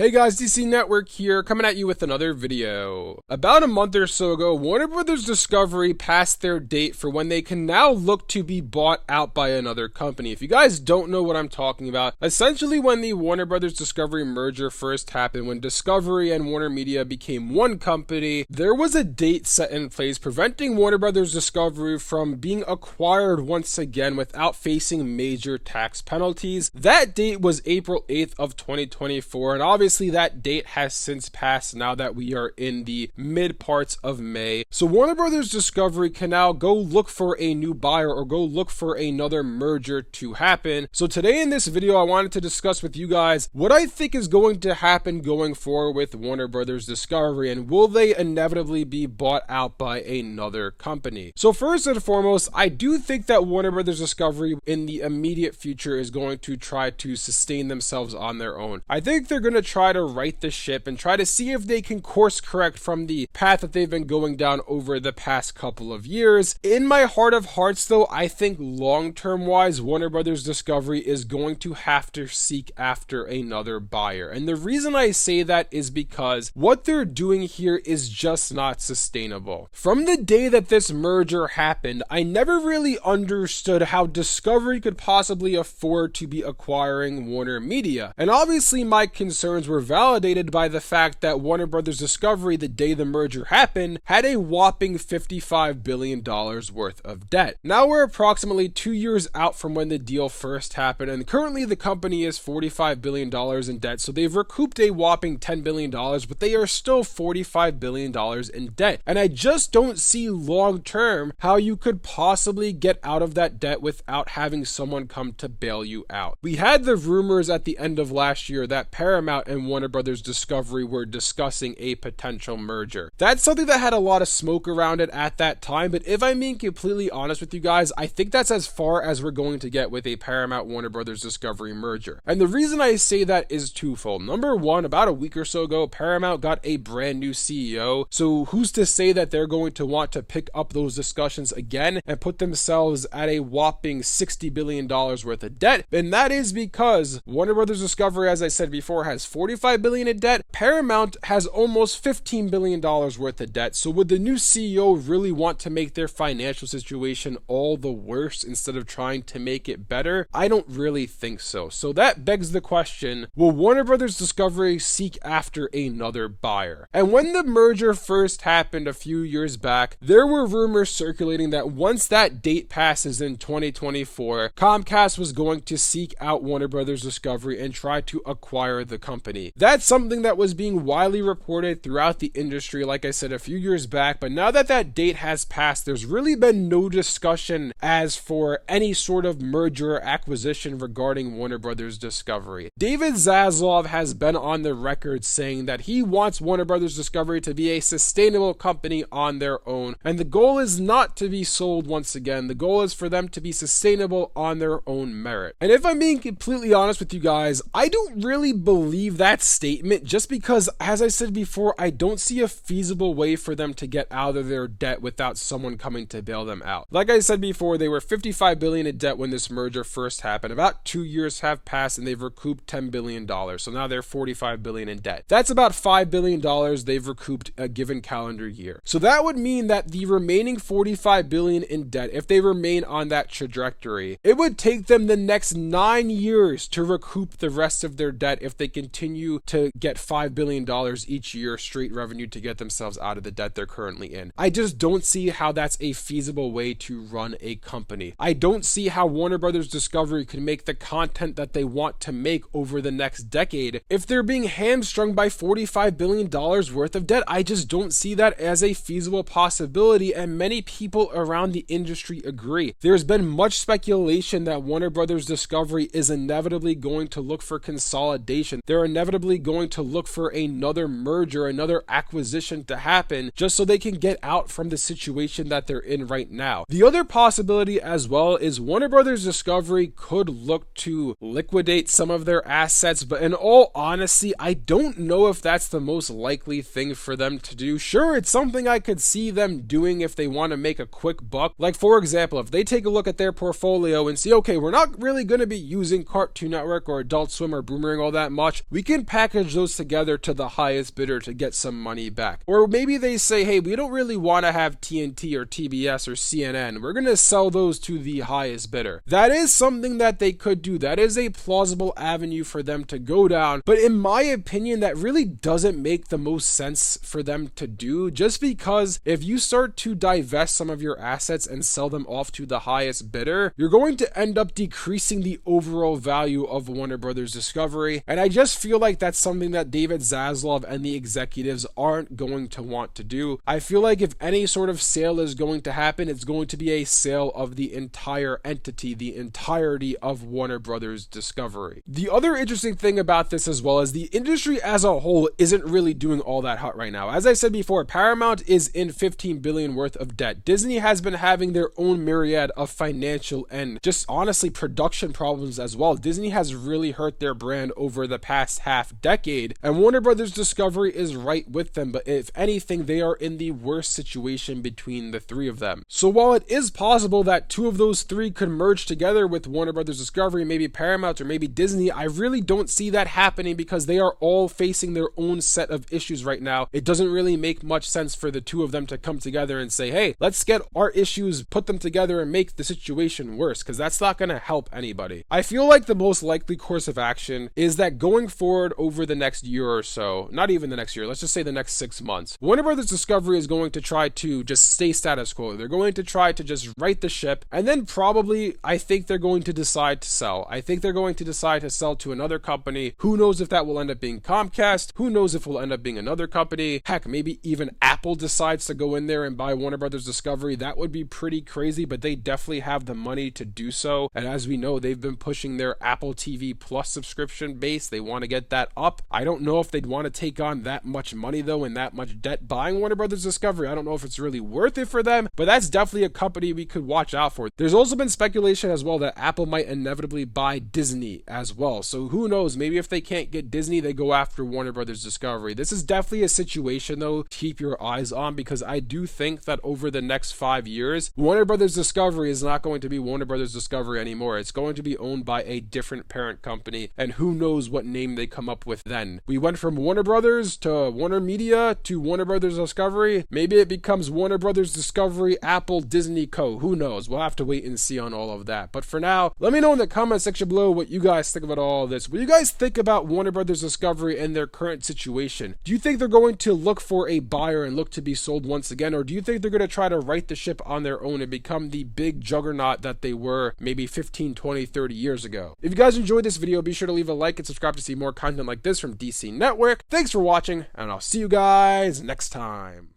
Hey guys, DC Network here, coming at you with another video. About a month or so ago, Warner Bros. Discovery passed their date for when they can now look to be bought out by another company. If you guys don't know what I'm talking about, essentially when the Warner Bros. Discovery merger first happened, when Discovery and Warner Media became one company, there was a date set in place preventing Warner Bros. Discovery from being acquired once again without facing major tax penalties. That date was April 8th of 2024, and obviously that date has since passed now that we are in the mid parts of May. So Warner Bros. Discovery can now go look for a new buyer or go look for another merger to happen. So today in this video, I wanted to discuss with you guys what I think is going to happen going forward with Warner Bros. Discovery, and will they inevitably be bought out by another company? So first and foremost, I do think that Warner Bros. Discovery in the immediate future is going to try to sustain themselves on their own. I think they're going to try to right the ship and try to see if they can course correct from the path that they've been going down over the past couple of years. In my heart of hearts though, I think long-term wise, Warner Bros. Discovery is going to have to seek after another buyer. And the reason I say that is because what they're doing here is just not sustainable. From the day that this merger happened, I never really understood how Discovery could possibly afford to be acquiring Warner Media. And obviously my concerns were validated by the fact that Warner Bros. Discovery, the day the merger happened, had a whopping $55 billion worth of debt. Now we're approximately 2 years out from when the deal first happened, and currently the company is $45 billion in debt, so they've recouped a whopping $10 billion, but they are still $45 billion in debt. And I just don't see long term how you could possibly get out of that debt without having someone come to bail you out. We had the rumors at the end of last year that Paramount and Warner Bros. Discovery were discussing a potential merger. That's something that had a lot of smoke around it at that time, but if I'm being completely honest with you guys, I think that's as far as we're going to get with a Paramount Warner Bros. Discovery merger. And the reason I say that is twofold. Number one, about a week or so ago, Paramount got a brand new CEO, so who's to say that they're going to want to pick up those discussions again and put themselves at a whopping $60 billion worth of debt? And that is because Warner Bros. Discovery, as I said before, has $45 billion in debt. Paramount has almost $15 billion worth of debt. So would the new CEO really want to make their financial situation all the worse instead of trying to make it better? I don't really think so. So that begs the question, will Warner Bros. Discovery seek after another buyer? And when the merger first happened a few years back, there were rumors circulating that once that date passes in 2024, Comcast was going to seek out Warner Bros. Discovery and try to acquire the company. That's something that was being widely reported throughout the industry, like I said, a few years back, but now that that date has passed, there's really been no discussion as for any sort of merger or acquisition regarding Warner Bros. Discovery. David Zaslav has been on the record saying that he wants Warner Bros. Discovery to be a sustainable company on their own, and the goal is not to be sold once again. The goal is for them to be sustainable on their own merit. And if I'm being completely honest with you guys, I don't really believe that statement, just because, as I said before, I don't see a feasible way for them to get out of their debt without someone coming to bail them out. Like I said before, they were $55 billion in debt when this merger first happened. About 2 years have passed and they've recouped $10 billion. So now they're $45 billion in debt. That's about $5 billion they've recouped a given calendar year. So that would mean that the remaining $45 billion in debt, if they remain on that trajectory, it would take them the next 9 years to recoup the rest of their debt if they continue to get $5 billion each year straight revenue to get themselves out of the debt they're currently in. I just don't see how that's a feasible way to run a company. I don't see how Warner Bros. Discovery can make the content that they want to make over the next decade if they're being hamstrung by $45 billion worth of debt. I just don't see that as a feasible possibility, and many people around the industry agree. There's been much speculation that Warner Bros. Discovery is inevitably going to look for consolidation. They're inevitably going to look for another merger, another acquisition to happen, just so they can get out from the situation that they're in right now. The other possibility as well is Warner Bros. Discovery could look to liquidate some of their assets, but in all honesty, I don't know if that's the most likely thing for them to do. Sure, it's something I could see them doing if they want to make a quick buck. Like, for example, if they take a look at their portfolio and see, okay, we're not really going to be using Cartoon Network or Adult Swim or Boomerang all that much, we could can package those together to the highest bidder to get some money back. Or maybe they say, hey, we don't really want to have TNT or TBS or CNN. We're going to sell those to the highest bidder. That is something that they could do. That is a plausible avenue for them to go down. But in my opinion, that really doesn't make the most sense for them to do, just because if you start to divest some of your assets and sell them off to the highest bidder, you're going to end up decreasing the overall value of Warner Brothers Discovery. And I just feel like that's something that David Zaslav and the executives aren't going to want to do. I feel like if any sort of sale is going to happen, it's going to be a sale of the entire entity, the entirety of Warner Brothers Discovery. The other interesting thing about this as well is the industry as a whole isn't really doing all that hot right now. As I said before, Paramount is in $15 billion worth of debt. Disney has been having their own myriad of financial and just honestly production problems as well. Disney has really hurt their brand over the past half decade, and Warner Brothers Discovery is right with them, but if anything, they are in the worst situation between the three of them. So while it is possible that two of those three could merge together with Warner Brothers Discovery, maybe Paramount or maybe Disney, I really don't see that happening because they are all facing their own set of issues right now. It doesn't really make much sense for the two of them to come together and say, hey, let's get our issues, put them together and make the situation worse, because that's not going to help anybody. I feel like the most likely course of action is that going forward over the next year or so, not even the next year, let's just say the next 6 months, Warner Brothers Discovery is going to try to just stay status quo. They're going to try to just right the ship, and then probably I think they're going to decide to sell. I think they're going to decide to sell to another company. Who knows if that will end up being Comcast? Who knows if it will end up being another company? Heck, maybe even Apple decides to go in there and buy Warner Brothers Discovery. That would be pretty crazy, but they definitely have the money to do so. And as we know, they've been pushing their Apple TV Plus subscription base. They want to get that up. I don't know if they'd want to take on that much money though and that much debt buying Warner Brothers Discovery. I don't know if it's really worth it for them, but that's definitely a company we could watch out for. There's also been speculation as well that Apple might inevitably buy Disney as well. So who knows? Maybe if they can't get Disney, they go after Warner Brothers Discovery. This is definitely a situation though to keep your eyes on, because I do think that over the next 5 years, Warner Brothers Discovery is not going to be Warner Brothers Discovery anymore. It's going to be owned by a different parent company, and who knows what name they come up with then. We went from Warner Brothers to Warner Media to Warner Brothers Discovery. Maybe it becomes Warner Brothers Discovery, Apple, Disney Co. Who knows? We'll have to wait and see on all of that. But for now, let me know in the comment section below what you guys think about all of this. What do you guys think about Warner Brothers Discovery and their current situation? Do you think they're going to look for a buyer and look to be sold once again, or do you think they're going to try to right the ship on their own and become the big juggernaut that they were maybe 15, 20, 30 years ago? If you guys enjoyed this video, be sure to leave a like and subscribe to see more content like this from DC Network. Thanks for watching, and I'll see you guys next time.